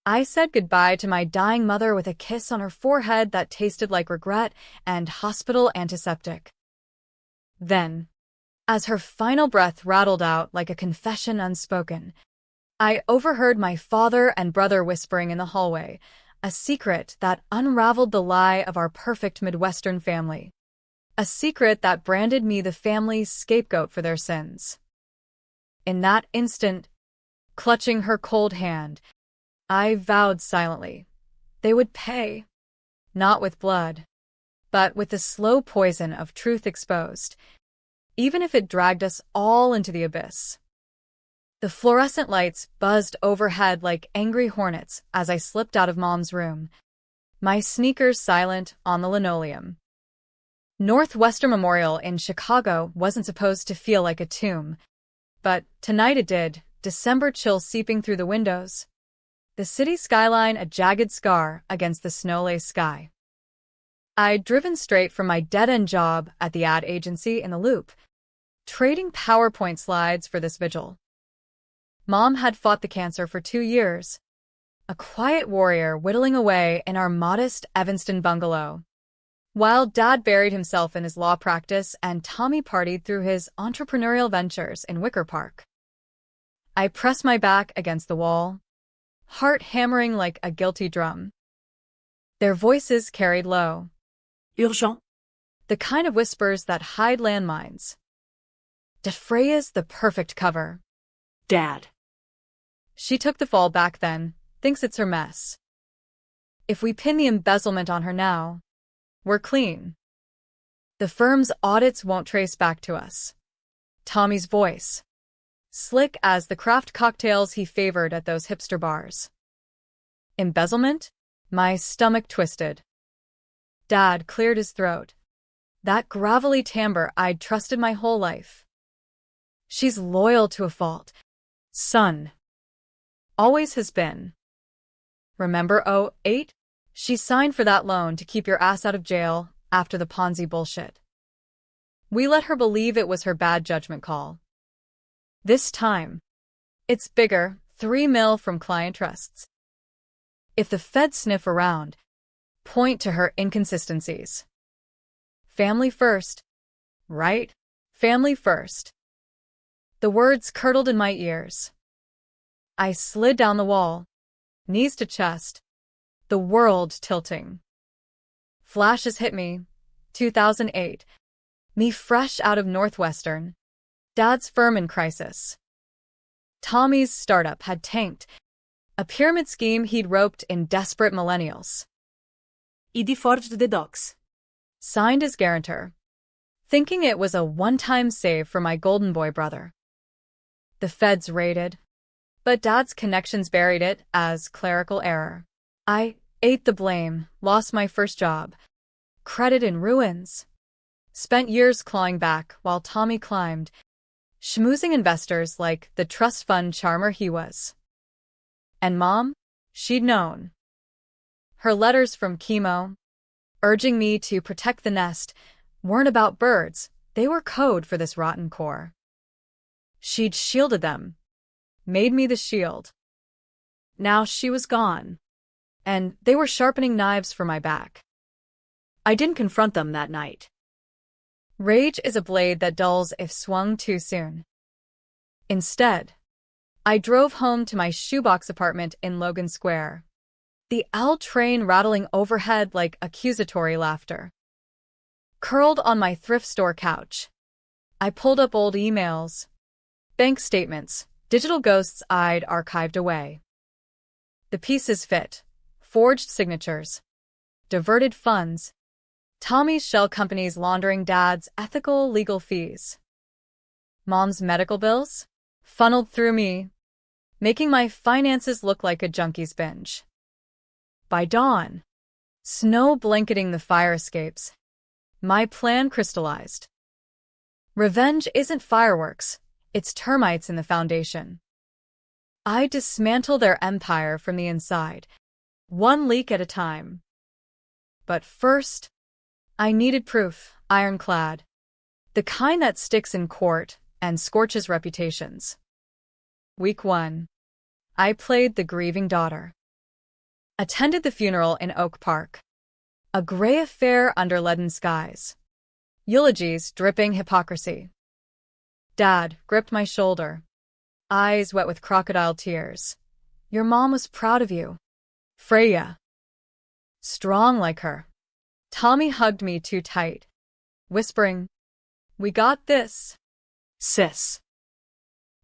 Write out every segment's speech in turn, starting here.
I said goodbye to my dying mother with a kiss on her forehead that tasted like regret and hospital antiseptic. Then, as her final breath rattled out like a confession unspoken, I overheard my father and brother whispering in the hallway, a secret that unraveled the lie of our perfect Midwestern family. A secret that branded me the family's scapegoat for their sins. In that instant, clutching her cold hand, I vowed silently they would pay, not with blood, but with the slow poison of truth exposed, even if it dragged us all into the abyss. The fluorescent lights buzzed overhead like angry hornets as I slipped out of Mom's room, my sneakers silent on the linoleum. Northwestern Memorial in Chicago wasn't supposed to feel like a tomb, but tonight it did, December chill seeping through the windows. The city skyline a jagged scar against the snow-laced sky. I'd driven straight from my dead-end job at the ad agency in the Loop, trading PowerPoint slides for this vigil. Mom had fought the cancer for 2 years, a quiet warrior whittling away in our modest Evanston bungalow, while Dad buried himself in his law practice and Tommy partied through his entrepreneurial ventures in Wicker Park. I pressed my back against the wall, heart hammering like a guilty drum. Their voices carried low. Urgent. The kind of whispers that hide landmines. Defreya's the perfect cover. Dad. She took the fall back then, thinks it's her mess. If we pin the embezzlement on her now, we're clean. The firm's audits won't trace back to us. Tommy's voice, slick as the craft cocktails he favored at those hipster bars. Embezzlement? My stomach twisted. Dad cleared his throat. That gravelly timbre I'd trusted my whole life. She's loyal to a fault. Son. Always has been. Remember '08? She signed for that loan to keep your ass out of jail after the Ponzi bullshit. We let her believe it was her bad judgment call. This time, it's bigger, $3 million from client trusts. If the feds sniff around, point to her inconsistencies. Family first. Right? Family first. The words curdled in my ears. I slid down the wall, knees to chest, the world tilting. Flashes hit me, 2008, me fresh out of Northwestern, Dad's firm in crisis. Tommy's startup had tanked, a pyramid scheme he'd roped in desperate millennials. E forged the docs. Signed as guarantor, thinking it was a one-time save for my golden boy brother. The feds raided, but Dad's connections buried it as clerical error. I ate the blame, lost my first job. Credit in ruins. Spent years clawing back while Tommy climbed, schmoozing investors like the trust fund charmer he was. And Mom? She'd known. Her letters from chemo, urging me to protect the nest, weren't about birds, they were code for this rotten core. She'd shielded them, made me the shield. Now she was gone, and they were sharpening knives for my back. I didn't confront them that night. Rage is a blade that dulls if swung too soon. Instead, I drove home to my shoebox apartment in Logan Square, the L train rattling overhead like accusatory laughter. Curled on my thrift store couch, I pulled up old emails, bank statements, digital ghosts I'd archived away. The pieces fit, forged signatures, diverted funds, Tommy's shell companies laundering Dad's ethical legal fees. Mom's medical bills, funneled through me, making my finances look like a junkie's binge. By dawn, snow blanketing the fire escapes, my plan crystallized. Revenge isn't fireworks, it's termites in the foundation. I dismantle their empire from the inside, one leak at a time. But first, I needed proof, ironclad, the kind that sticks in court and scorches reputations. Week 1. I played the grieving daughter. Attended the funeral in Oak Park. A gray affair under leaden skies. Eulogies dripping hypocrisy. Dad gripped my shoulder, eyes wet with crocodile tears. Your mom was proud of you. Freya. Strong like her. Tommy hugged me too tight, whispering, "We got this, Sis.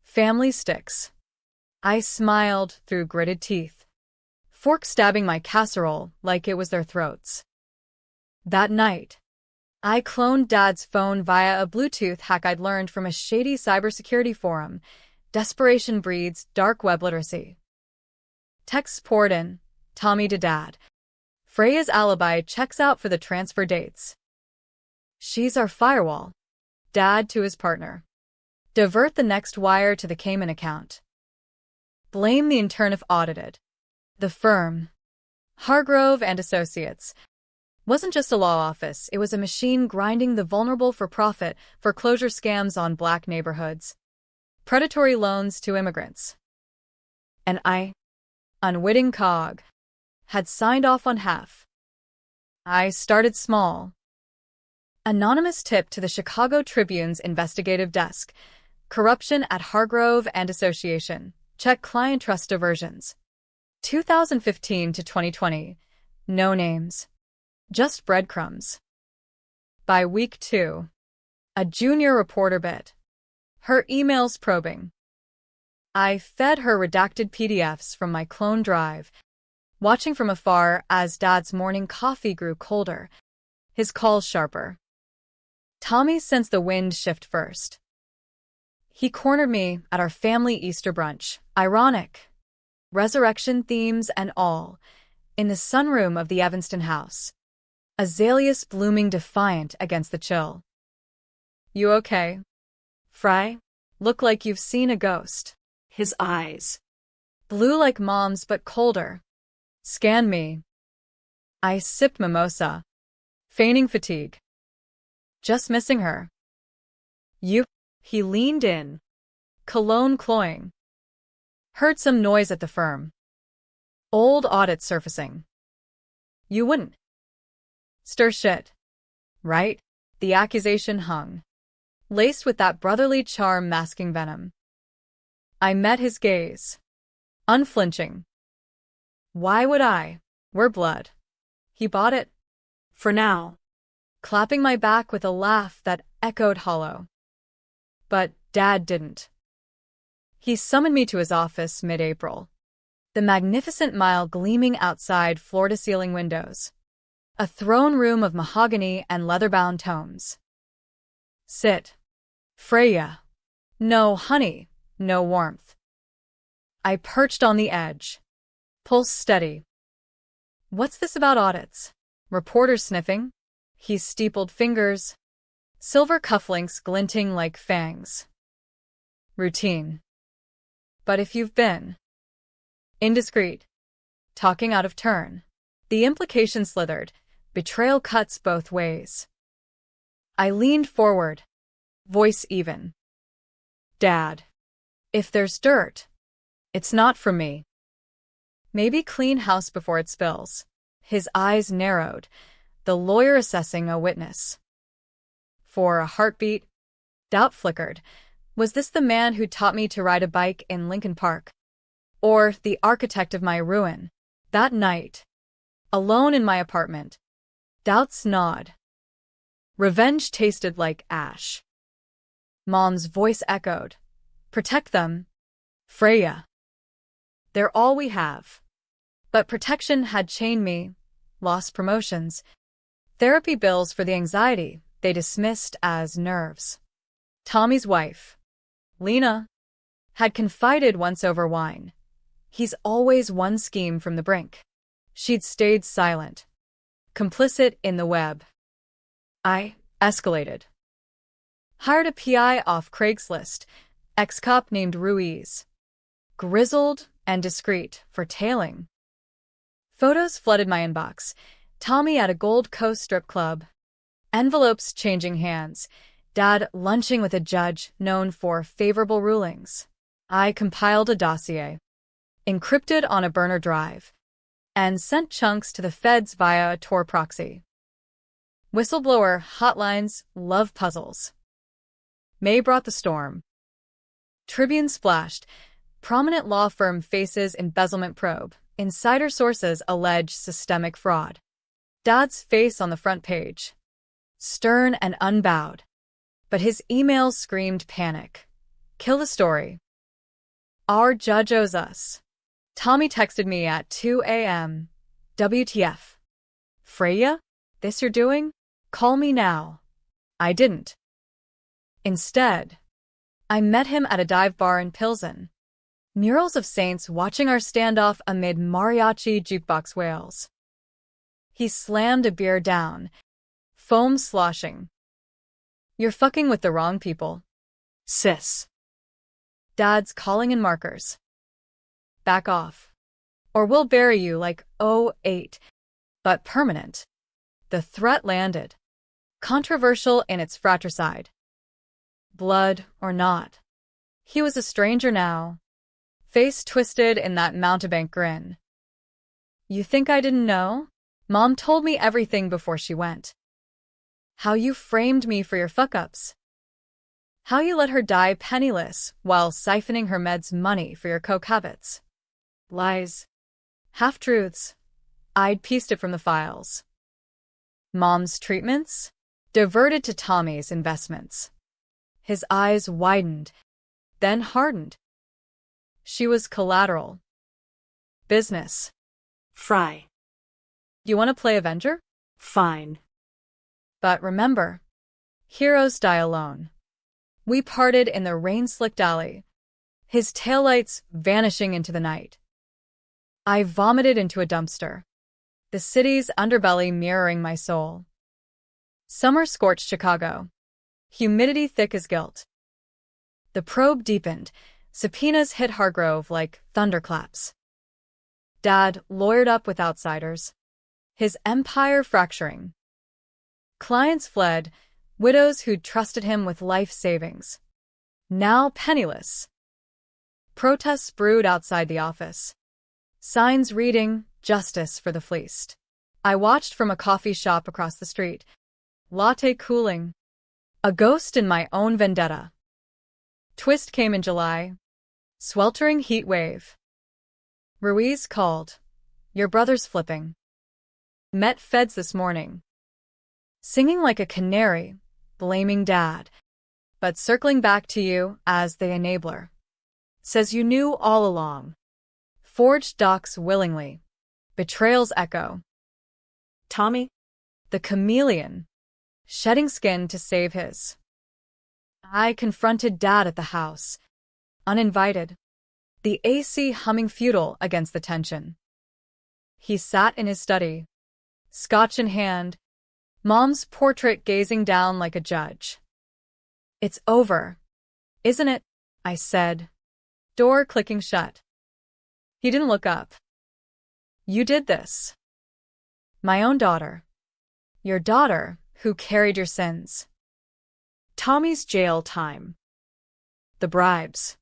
family sticks." I smiled through gritted teeth, fork stabbing my casserole like it was their throats. That night, I cloned Dad's phone via a Bluetooth hack I'd learned from a shady cybersecurity forum. Desperation breeds dark web literacy. Texts poured in, Tommy to Dad. Freya's alibi checks out for the transfer dates. She's our firewall. Dad to his partner. Divert the next wire to the Cayman account. Blame the intern if audited. The firm, Hargrove and Associates, wasn't just a law office, it was a machine grinding the vulnerable for profit, foreclosure scams on black neighborhoods, predatory loans to immigrants. And I, unwitting cog, had signed off on half. I started small. Anonymous tip to the Chicago Tribune's investigative desk. Corruption at Hargrove and Association. Check client trust diversions. 2015 to 2020. No names. Just breadcrumbs. By week 2. A junior reporter bit. Her emails probing. I fed her redacted PDFs from my clone drive, watching from afar as Dad's morning coffee grew colder, his calls sharper. Tommy sensed the wind shift first. He cornered me at our family Easter brunch, ironic, resurrection themes and all, in the sunroom of the Evanston house, azaleas blooming defiant against the chill. You okay? Fry? Look like you've seen a ghost. His eyes. Blue like Mom's but colder. Scanned me. I sipped mimosa, feigning fatigue. Just missing her. You? He leaned in. Cologne cloying. Heard some noise at the firm. Old audit surfacing. You wouldn't stir shit, right? The accusation hung, laced with that brotherly charm masking venom. I met his gaze, unflinching. Why would I? We're blood. He bought it. For now. Clapping my back with a laugh that echoed hollow. But Dad didn't. He summoned me to his office mid-April. The magnificent mile gleaming outside floor-to-ceiling windows. A throne room of mahogany and leather-bound tomes. Sit. Freya. No honey, no warmth. I perched on the edge. Pulse steady. What's this about audits? Reporters sniffing? He steepled fingers. Silver cufflinks glinting like fangs. Routine. But if you've been indiscreet, talking out of turn, the implication slithered. Betrayal cuts both ways. I leaned forward, voice even. Dad, if there's dirt, it's not from me. Maybe clean house before it spills. His eyes narrowed, the lawyer assessing a witness. For a heartbeat, doubt flickered. Was this the man who taught me to ride a bike in Lincoln Park? Or the architect of my ruin? That night, alone in my apartment, doubts gnawed. Revenge tasted like ash. Mom's voice echoed. Protect them, Freya. They're all we have. But protection had chained me, lost promotions, therapy bills for the anxiety they dismissed as nerves. Tommy's wife, Lena, had confided once over wine. He's always one scheme from the brink. She'd stayed silent, complicit in the web. I escalated. Hired a PI off Craigslist, ex-cop named Ruiz. Grizzled and discreet for tailing. Photos flooded my inbox. Tommy at a Gold Coast strip club. Envelopes changing hands. Dad lunching with a judge known for favorable rulings. I compiled a dossier. Encrypted on a burner drive. and sent chunks to the feds via a Tor proxy. Whistleblower hotlines, love puzzles. May brought the storm. Tribune splashed. Prominent law firm faces embezzlement probe. Insider sources allege systemic fraud. Dad's face on the front page. Stern and unbowed. But his emails screamed panic. Kill the story. Our judge owes us. Tommy texted me at 2 a.m. WTF. Freya? This you're doing? Call me now. I didn't. Instead, I met him at a dive bar in Pilsen. Murals of saints watching our standoff amid mariachi jukebox wails. He slammed a beer down, foam sloshing. You're fucking with the wrong people. Sis. Dad's calling in markers. Back off. Or we'll bury you like '08. But permanent. The threat landed. Controversial in its fratricide. Blood or not. He was a stranger now. Face twisted in that mountebank grin. You think I didn't know? Mom told me everything before she went. How you framed me for your fuck-ups. How you let her die penniless while siphoning her meds' money for your coke habits. Lies. Half-truths. I'd pieced it from the files. Mom's treatments? Diverted to Tommy's investments. His eyes widened, then hardened. She was collateral. Business. Fry. You want to play Avenger? Fine. But remember, heroes die alone. We parted in the rain-slicked alley, his taillights vanishing into the night. I vomited into a dumpster, the city's underbelly mirroring my soul. Summer scorched Chicago, humidity thick as guilt. The probe deepened, subpoenas hit Hargrove like thunderclaps. Dad lawyered up with outsiders, his empire fracturing. Clients fled, widows who'd trusted him with life savings. Now penniless. Protests brewed outside the office. Signs reading, "Justice for the fleeced." I watched from a coffee shop across the street. Latte cooling. A ghost in my own vendetta. Twist came in July. Sweltering heat wave. Ruiz called. Your brother's flipping. Met feds this morning. Singing like a canary, blaming Dad, but circling back to you as the enabler. Says you knew all along. Forged docs willingly. Betrayals echo. Tommy? The chameleon. Shedding skin to save his. I confronted Dad at the house. Uninvited. The AC humming futile against the tension. He sat in his study. Scotch in hand. Mom's portrait gazing down like a judge. It's over, isn't it? I said. Door clicking shut. He didn't look up. You did this. My own daughter. Your daughter who carried your sins. Tommy's jail time. The bribes.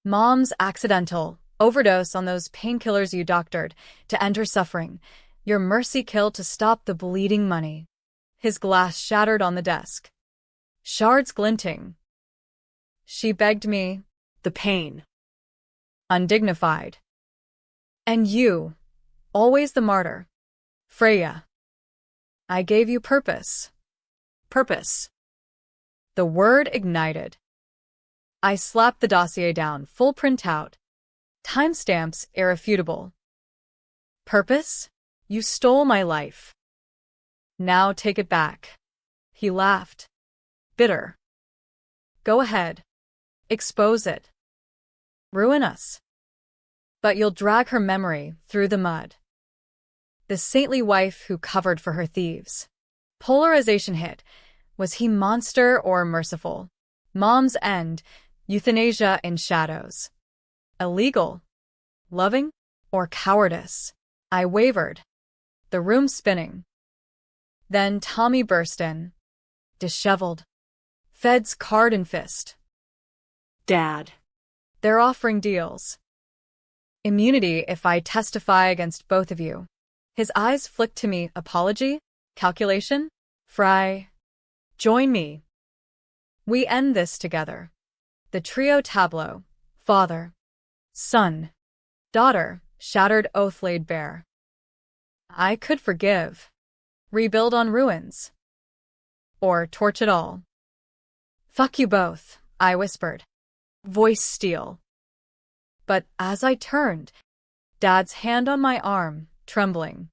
Mom's accidental overdose on those painkillers you doctored to end her suffering. Your mercy kill to stop the bleeding money. His glass shattered on the desk. Shards glinting. She begged me. The pain. Undignified. And you, always the martyr. Freya. I gave you purpose. Purpose. The word ignited. I slapped the dossier down, full printout. Timestamps irrefutable. Purpose? You stole my life. Now take it back. He laughed. Bitter. Go ahead. Expose it. Ruin us. But you'll drag her memory through the mud. The saintly wife who covered for her thieves. Polarization hit. Was he monster or merciful? Mom's end. Euthanasia in shadows. Illegal. Loving? Or cowardice? I wavered. The room spinning. Then Tommy burst in. Disheveled. Feds card in fist. Dad. They're offering deals. Immunity if I testify against both of you. His eyes flicked to me. Apology? Calculation? Fry. Join me. We end this together. The trio tableau. Father. Son. Daughter. Shattered oath laid bare. I could forgive. Rebuild on ruins. Or torch it all. Fuck you both, I whispered. Voice steel. But as I turned, Dad's hand on my arm, trembling.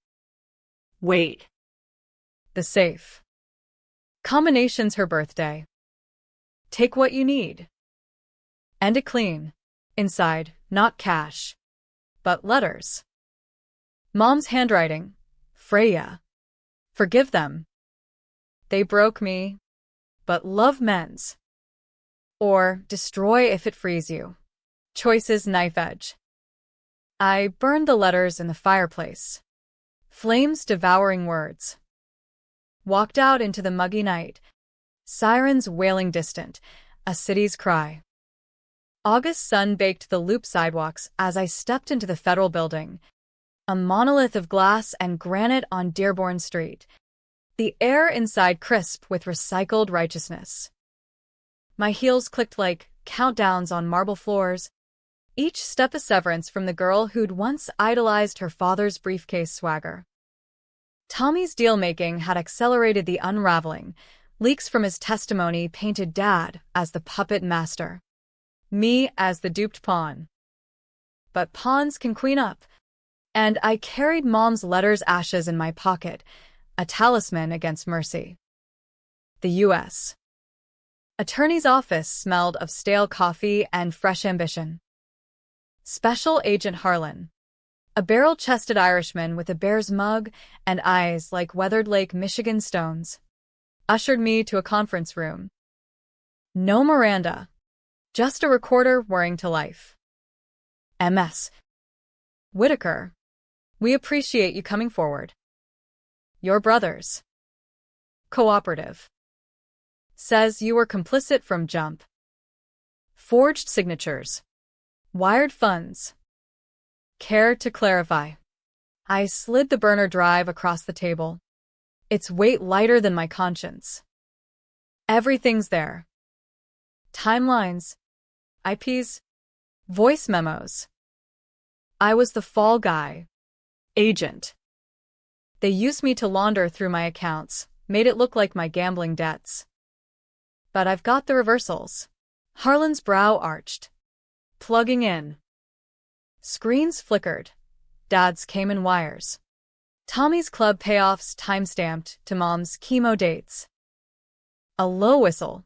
Wait. The safe. Combination's her birthday. Take what you need. And it clean. Inside, not cash, but letters. Mom's handwriting. Freya. Forgive them. They broke me, but love mends. Or destroy if it frees you. Choices knife edge. I burned the letters in the fireplace. Flames devouring words. Walked out into the muggy night. Sirens wailing distant. A city's cry. August sun baked the loop sidewalks as I stepped into the federal building. A monolith of glass and granite on Dearborn Street. The air inside crisp with recycled righteousness. My heels clicked like countdowns on marble floors, each step a severance from the girl who'd once idolized her father's briefcase swagger. Tommy's deal-making had accelerated the unraveling. Leaks from his testimony painted Dad as the puppet master. Me as the duped pawn. But pawns can clean up. And I carried Mom's letters ashes in my pocket, a talisman against mercy. The U.S. Attorney's office smelled of stale coffee and fresh ambition. Special Agent Harlan, a barrel-chested Irishman with a bear's mug and eyes like weathered Lake Michigan stones, ushered me to a conference room. No Miranda, just a recorder whirring to life. MS. Whitaker, we appreciate you coming forward. Your brothers. Cooperative. Says you were complicit from jump. Forged signatures. Wired funds. Care to clarify. I slid the burner drive across the table. Its weight lighter than my conscience. Everything's there. Timelines. IPs. Voice memos. I was the fall guy. Agent. They used me to launder through my accounts, made it look like my gambling debts. But I've got the reversals. Harlan's brow arched. Plugging in. Screens flickered. Dad's came in wires. Tommy's club payoffs time-stamped to Mom's chemo dates. A low whistle.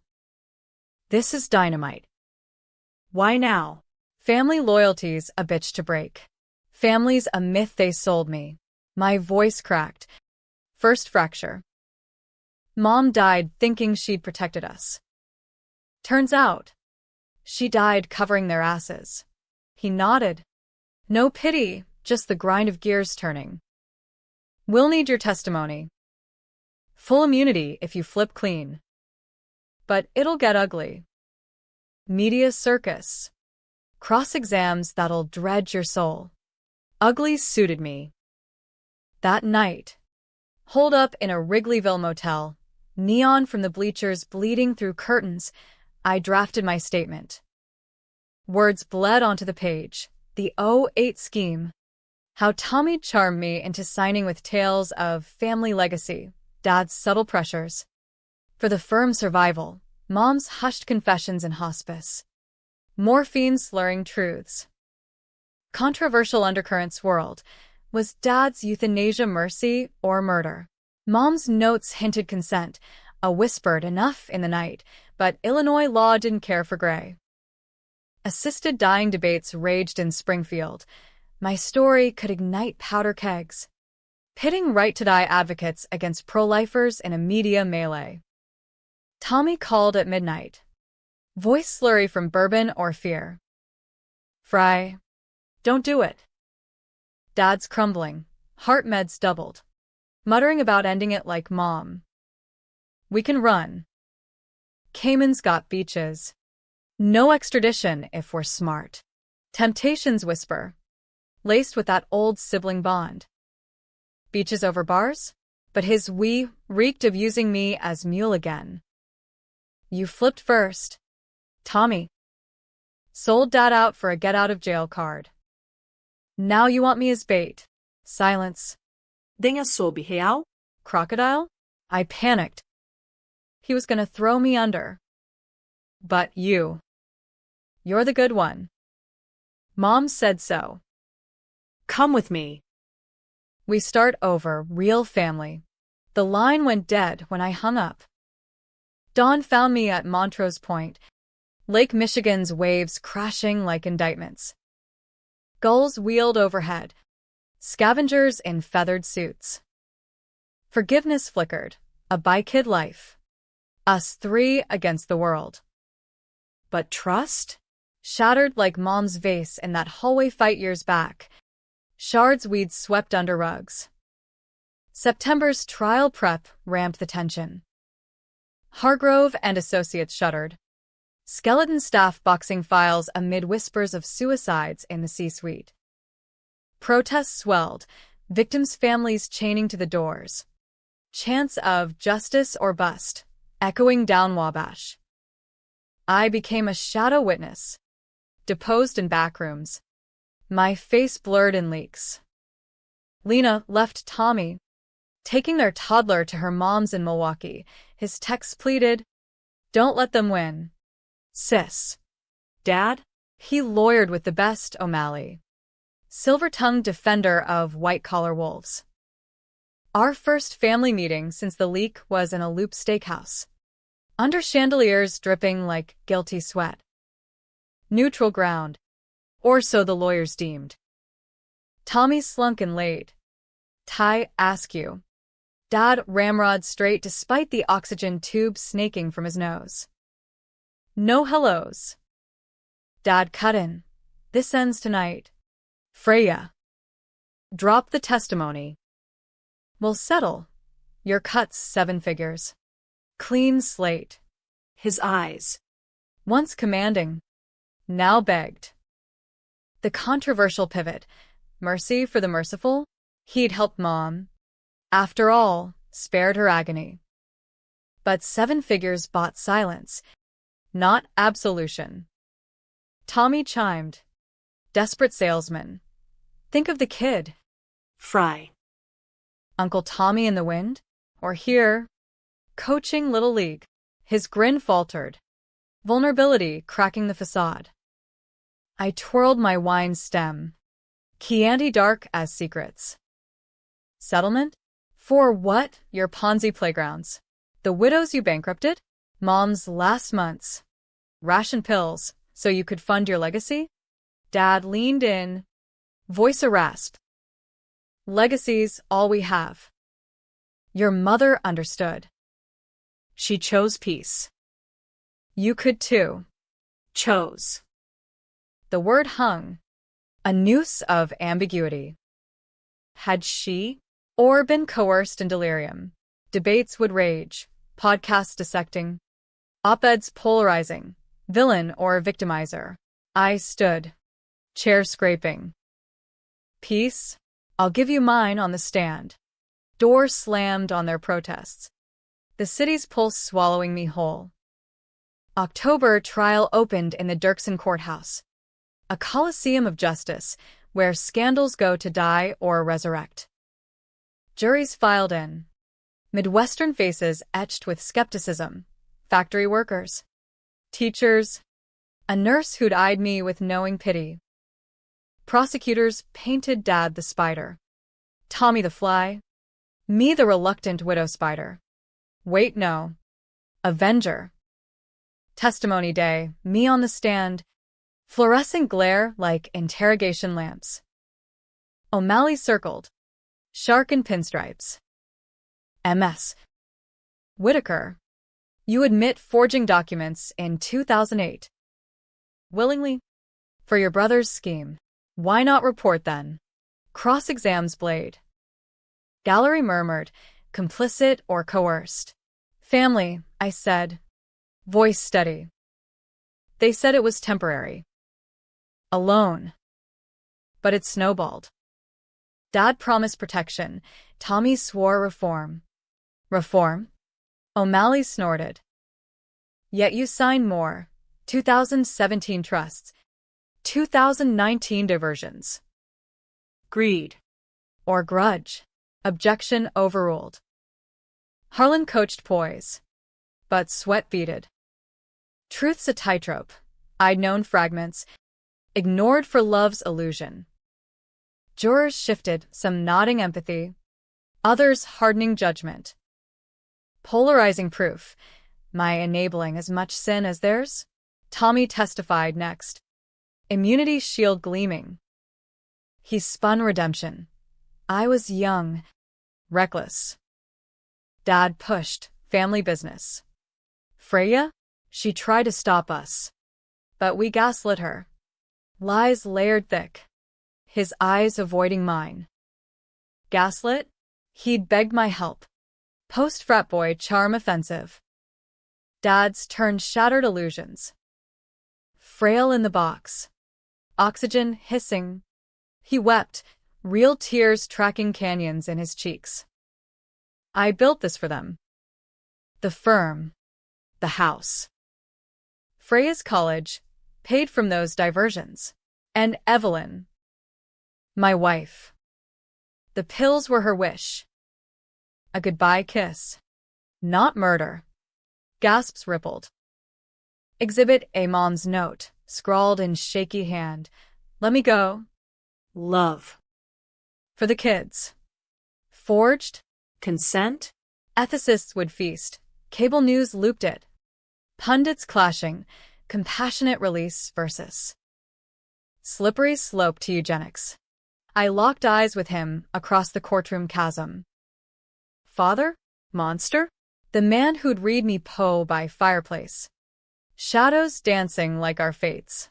This is dynamite. Why now? Family loyalty's a bitch to break. Family's a myth they sold me. My voice cracked. First fracture. Mom died thinking she'd protected us. Turns out, she died covering their asses. He nodded. No pity, just the grind of gears turning. We'll need your testimony. Full immunity if you flip clean. But it'll get ugly. Media circus. Cross-exams that'll dredge your soul. Ugly suited me. That night, holed up in a Wrigleyville motel, neon from the bleachers bleeding through curtains, I drafted my statement. Words bled onto the page. The '08 scheme. How Tommy charmed me into signing with tales of family legacy, Dad's subtle pressures. For the firm's survival, Mom's hushed confessions in hospice. Morphine slurring truths. Controversial undercurrents swirled. Was Dad's euthanasia mercy or murder? Mom's notes hinted consent, a whispered enough in the night, but Illinois law didn't care for gray. Assisted dying debates raged in Springfield. My story could ignite powder kegs, pitting right-to-die advocates against pro-lifers in a media melee. Tommy called at midnight. Voice slurry from bourbon or fear. Fry. Don't do it. Dad's crumbling. Heart meds doubled. Muttering about ending it like Mom. We can run. Cayman's got beaches. No extradition if we're smart. Temptations whisper. laced with that old sibling bond. Beaches over bars? But his we reeked of using me as mule again. You flipped first. Tommy. Sold Dad out for a get-out-of-jail card. Now you want me as bait. Silence. Denha sob real? Crocodile? I panicked. He was gonna throw me under. But you're the good one. Mom said so. Come with me. We start over, real family. The line went dead when I hung up. Dawn found me at Montrose Point, Lake Michigan's waves crashing like indictments. Gulls wheeled overhead, scavengers in feathered suits. Forgiveness flickered, a bi-kid life. Us three against the world. But trust? Shattered like Mom's vase in that hallway fight years back. Shards we'd swept under rugs. September's trial prep ramped the tension. Hargrove and Associates shuddered. Skeleton staff boxing files amid whispers of suicides in the C-suite. Protests swelled, victims' families chaining to the doors. Chants of justice or bust, echoing down Wabash. I became a shadow witness, deposed in backrooms, my face blurred in leaks. Lena left Tommy, taking their toddler to her mom's in Milwaukee. His text pleaded, "Don't let them win. Sis." Dad? He lawyered with the best O'Malley, silver-tongued defender of white-collar wolves. Our first family meeting since the leak was in a Loop steakhouse, under chandeliers dripping like guilty sweat. Neutral ground, or so the lawyers deemed. Tommy slunk and late. Ty askew. Dad ramrod straight despite the oxygen tube snaking from his nose. No hellos. Dad cut in. This ends tonight. Freya. Drop the testimony. We'll settle. Your cut's 7 figures. Clean slate. His eyes. Once commanding, now begged. The controversial pivot. Mercy for the merciful? He'd helped Mom. After all, spared her agony. But 7 figures bought silence, not absolution. Tommy chimed. Desperate salesman. Think of the kid. Fry. Uncle Tommy in the wind? Or here, coaching Little League. His grin faltered. Vulnerability cracking the facade. I twirled my wine stem. Chianti dark as secrets. Settlement? For what? Your Ponzi playgrounds. The widows you bankrupted? Mom's last months. Ration pills, so you could fund your legacy? Dad leaned in. Voice a rasp. Legacy's all we have. Your mother understood. She chose peace. You could too. Chose. The word hung. A noose of ambiguity. Had she or been coerced in delirium? Debates would rage, podcasts dissecting, op-eds polarizing, villain or victimizer. I stood, chair scraping. Peace? I'll give you mine on the stand. Door slammed on their protests. The city's pulse swallowing me whole. October trial opened in the Dirksen courthouse, a coliseum of justice where scandals go to die or resurrect. Juries filed in. Midwestern faces etched with skepticism. Factory workers. Teachers. A nurse who'd eyed me with knowing pity. Prosecutors painted Dad the spider. Tommy the fly. Me the reluctant widow spider. Wait, no. Avenger. Testimony day, me on the stand. Fluorescent glare like interrogation lamps. O'Malley circled. Shark in pinstripes. MS. Whitaker. You admit forging documents in 2008. Willingly? For your brother's scheme. Why not report then? Cross-exams blade. Gallery murmured, complicit or coerced. Family, I said. Voice steady. They said it was temporary. Alone. but it snowballed. Dad promised protection. Tommy swore reform. Reform? O'Malley snorted. Yet you signed more. 2017 trusts. 2019 diversions. Greed. Or grudge. Objection overruled. Harlan coached poise. But sweat beaded. Truth's a tightrope. I'd known fragments. Ignored for love's illusion. Jurors shifted, some nodding empathy, others hardening judgment. Polarizing proof. My enabling as much sin as theirs? Tommy testified next. Immunity shield gleaming. He spun redemption. I was young, reckless. Dad pushed, family business. Freya? She tried to stop us. But we gaslit her. Lies layered thick. His eyes avoiding mine. Gaslit? He'd begged my help. Post-frat boy charm offensive. Dad's turned shattered illusions. Frail in the box. Oxygen hissing. He wept, real tears tracking canyons in his cheeks. I built this for them. The firm. The house. Freya's college, paid from those diversions. And Evelyn. My wife. The pills were her wish. A goodbye kiss. Not murder. Gasps rippled. Exhibit A mom's note, scrawled in shaky hand. Let me go. Love. For the kids. Forged. Consent? Ethicists would feast. Cable news looped it. Pundits clashing. Compassionate release versus slippery slope to eugenics. I locked eyes with him across the courtroom chasm. Father? Monster? The man who'd read me Poe by fireplace. Shadows dancing like our fates.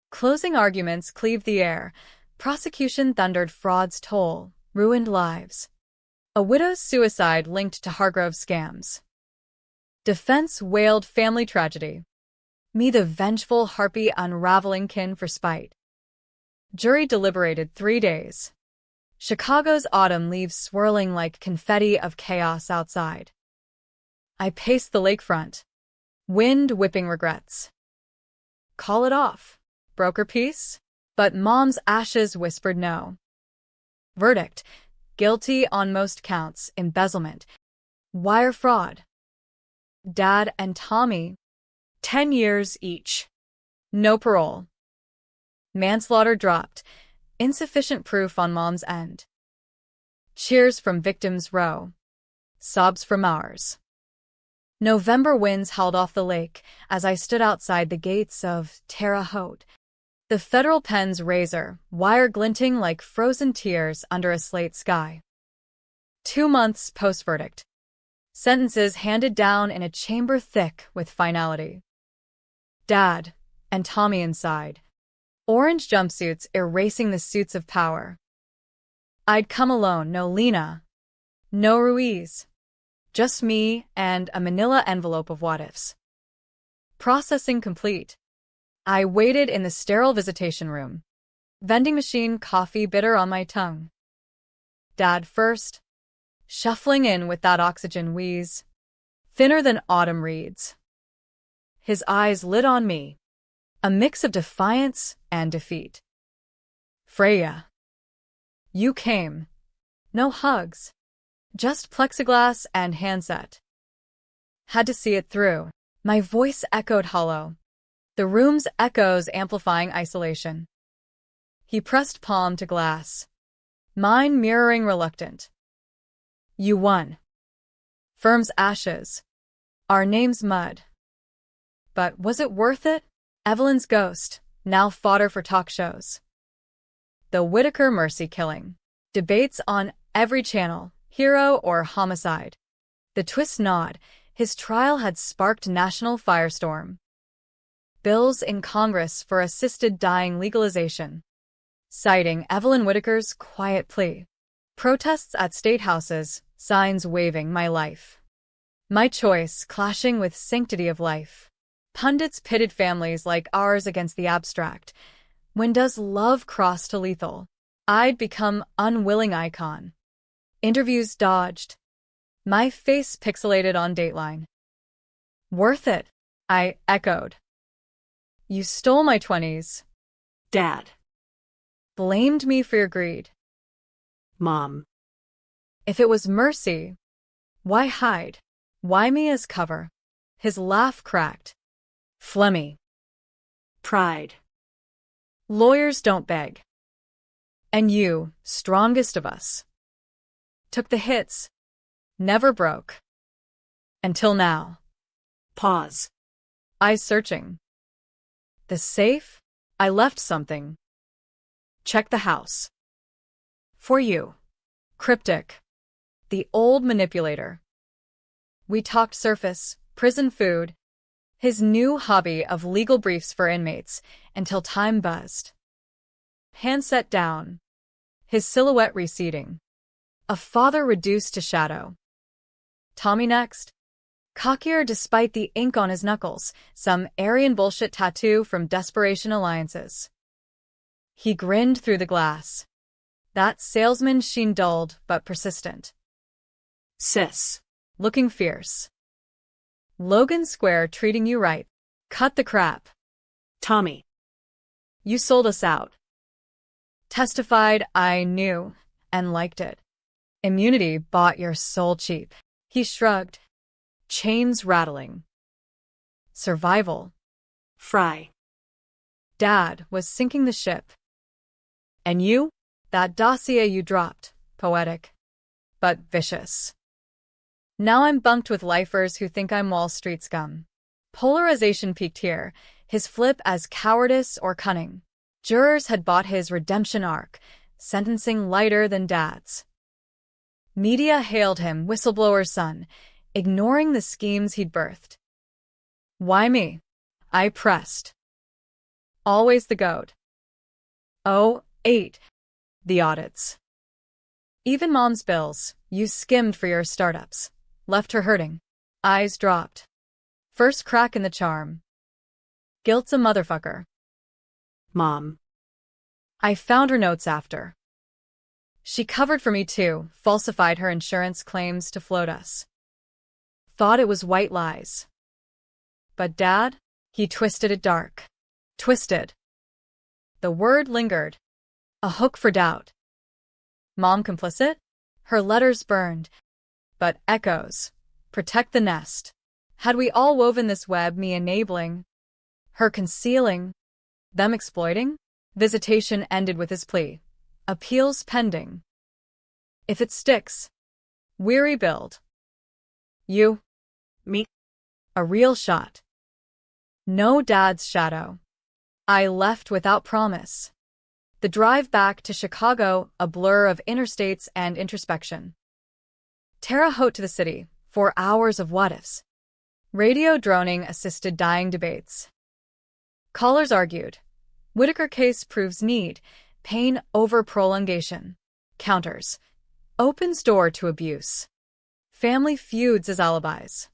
Closing arguments cleaved the air. Prosecution thundered fraud's toll, ruined lives. A widow's suicide linked to Hargrove scams. Defense wailed family tragedy. Me the vengeful harpy unraveling kin for spite. Jury deliberated 3 days. Chicago's autumn leaves swirling like confetti of chaos outside. I paced the lakefront. Wind whipping regrets. Call it off. Broker peace? But Mom's ashes whispered no. Verdict. Guilty on most counts, embezzlement. Wire fraud. Dad and Tommy. 10 years each. No parole. Manslaughter dropped. Insufficient proof on Mom's end. Cheers from victims' row. Sobs from ours. November winds howled off the lake as I stood outside the gates of Terre Haute. The federal pen's razor, wire glinting like frozen tears under a slate sky. 2 months post-verdict. Sentences handed down in a chamber thick with finality. Dad and Tommy inside. Orange jumpsuits erasing the suits of power. I'd come alone, no Lena, no Ruiz. Just me and a manila envelope of what-ifs. Processing complete. I waited in the sterile visitation room. Vending machine coffee bitter on my tongue. Dad first. Shuffling in with that oxygen wheeze. Thinner than autumn reeds. His eyes lit on me. A mix of defiance and defeat. Freya. You came. No hugs. Just plexiglass and handset. Had to see it through. My voice echoed hollow. The room's echoes amplifying isolation. He pressed palm to glass. Mine mirroring reluctant. You won. Firm's ashes. Our name's mud. But was it worth it? Evelyn's ghost, now fodder for talk shows. The Whitaker mercy killing. Debates on every channel, hero or homicide. The twist nod, his trial had sparked national firestorm. Bills in Congress for assisted dying legalization. Citing Evelyn Whitaker's quiet plea. Protests at state houses, signs waving my life. My choice clashing with sanctity of life. Pundits pitted families like ours against the abstract. When does love cross to lethal? I'd become unwilling icon. Interviews dodged. My face pixelated on Dateline. Worth it, I echoed. You stole my 20s. Dad. Blamed me for your greed. Mom. If it was mercy, why hide? Why me as cover? His laugh cracked. Phlegmy. Pride. Lawyers don't beg. And you, strongest of us, took the hits, never broke. Until now. Pause. Eyes searching. The safe? I left something. Check the house. For you. Cryptic. The old manipulator. We talked surface, prison food, his new hobby of legal briefs for inmates, until time buzzed. Hand set down, his silhouette receding. A father reduced to shadow. Tommy next. Cockier despite the ink on his knuckles, some Aryan bullshit tattoo from Desperation Alliances. He grinned through the glass. That salesman's sheen dulled but persistent. Sis. Looking fierce. Logan Square treating you right. Cut the crap. Tommy. You sold us out. Testified I knew and liked it. Immunity bought your soul cheap. He shrugged. Chains rattling. Survival. Fry. Dad was sinking the ship. And you? That dossier you dropped. Poetic. But vicious. Now I'm bunked with lifers who think I'm Wall Street scum. Polarization peaked here, his flip as cowardice or cunning. Jurors had bought his redemption arc, sentencing lighter than Dad's. Media hailed him whistleblower's son, ignoring the schemes he'd birthed. Why me? I pressed. Always the goat. Oh, 8. The audits. Even Mom's bills, you skimmed for your startups. Left her hurting. Eyes dropped. First crack in the charm. Guilt's a motherfucker. Mom. I found her notes after. She covered for me too, falsified her insurance claims to float us. Thought it was white lies. But Dad, he twisted it dark. Twisted. The word lingered. A hook for doubt. Mom complicit? Her letters burned. But echoes. Protect the nest. Had we all woven this web, me enabling, her concealing, them exploiting? Visitation ended with his plea. Appeals pending. If it sticks, we rebuild. You. Me. A real shot. No Dad's shadow. I left without promise. The drive back to Chicago, a blur of interstates and introspection. Terre Haute to the city, 4 hours of what-ifs. Radio droning assisted dying debates. Callers argued. Whitaker case proves need, pain over prolongation. Counters. Opens door to abuse. Family feuds as alibis.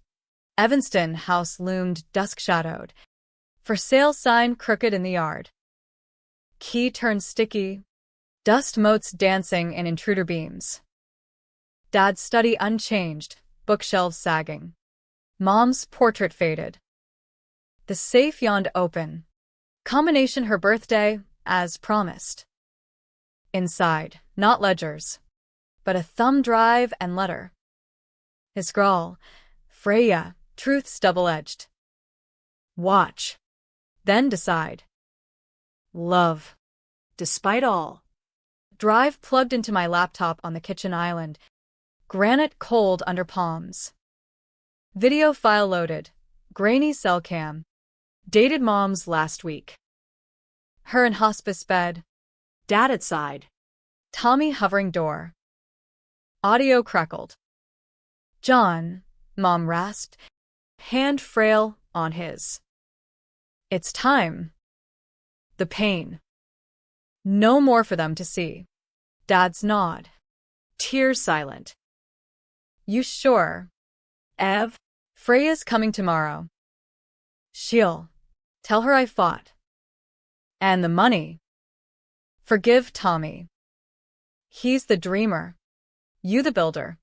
Evanston house loomed dusk-shadowed. For sale sign crooked in the yard. Key turned sticky. Dust motes dancing in intruder beams. Dad's study unchanged, bookshelves sagging. Mom's portrait faded. The safe yawned open. Combination her birthday, as promised. Inside, not ledgers, but a thumb drive and letter. His scrawl, Freya, truth's double-edged. Watch. Then decide. Love. Despite all. Drive plugged into my laptop on the kitchen island. Granite cold under palms. Video file loaded. Grainy cell cam. Dated Mom's last week. Her in hospice bed. Dad at side. Tommy hovering door. Audio crackled. John, Mom rasped, hand frail on his. It's time. The pain. No more for them to see. Dad's nod. Tears silent. You sure? Ev. Freya's coming tomorrow. She'll tell her I fought. And the money. Forgive Tommy. He's the dreamer. You the builder.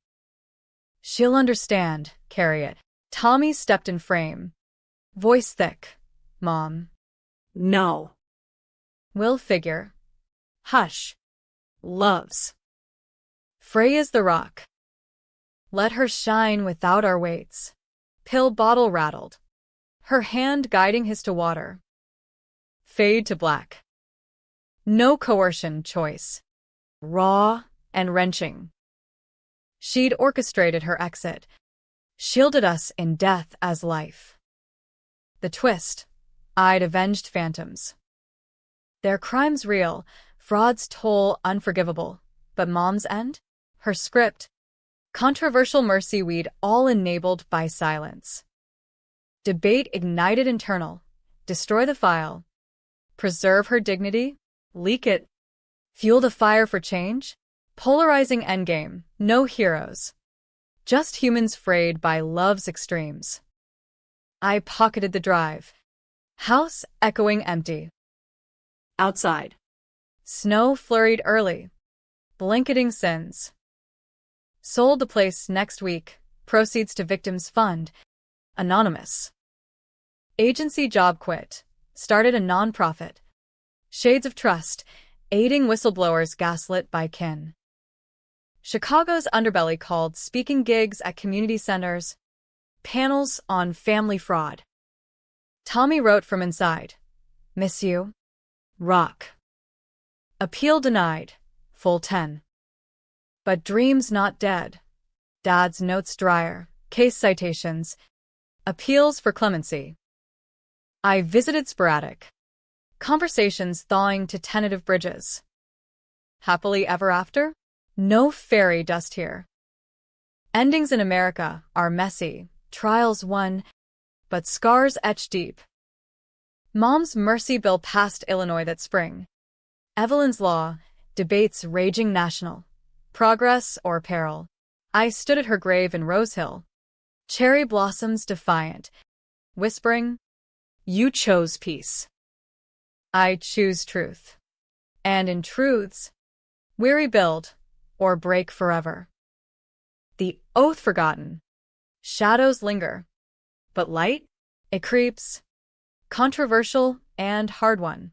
She'll understand, carry it. Tommy stepped in frame. Voice thick. Mom. No. Will figure. Hush. Loves. Freya's the rock. Let her shine without our weights. Pill bottle rattled. Her hand guiding his to water. Fade to black. No coercion choice. Raw and wrenching. She'd orchestrated her exit. Shielded us in death as life. The twist. I'd avenged phantoms. Their crimes real, fraud's toll unforgivable. But Mom's end? Her script. Controversial mercy we'd all enabled by silence. Debate ignited internal. Destroy the file. Preserve her dignity. Leak it. Fuel the fire for change. Polarizing endgame. No heroes. Just humans frayed by love's extremes. I pocketed the drive. House echoing empty. Outside. Snow flurried early. Blanketing sins. Sold the place next week. Proceeds to victims fund. Anonymous. Agency job quit. Started a non-profit. Shades of trust. Aiding whistleblowers gaslit by kin. Chicago's underbelly called speaking gigs at community centers. Panels on family fraud. Tommy wrote from inside. Miss you. Rock. Appeal denied. Full 10. But dreams not dead. Dad's notes drier. Case citations. Appeals for clemency. I visited sporadic. Conversations thawing to tentative bridges. Happily ever after? No fairy dust here. Endings in America are messy, trials won, but scars etched deep. Mom's mercy bill passed Illinois that spring. Evelyn's law, debates raging national. Progress or peril. I stood at her grave in Rose Hill. Cherry blossoms defiant, whispering, you chose peace. I choose truth. And in truths, we rebuild or break forever. The oath forgotten. Shadows linger. But light? It creeps. Controversial and hard won.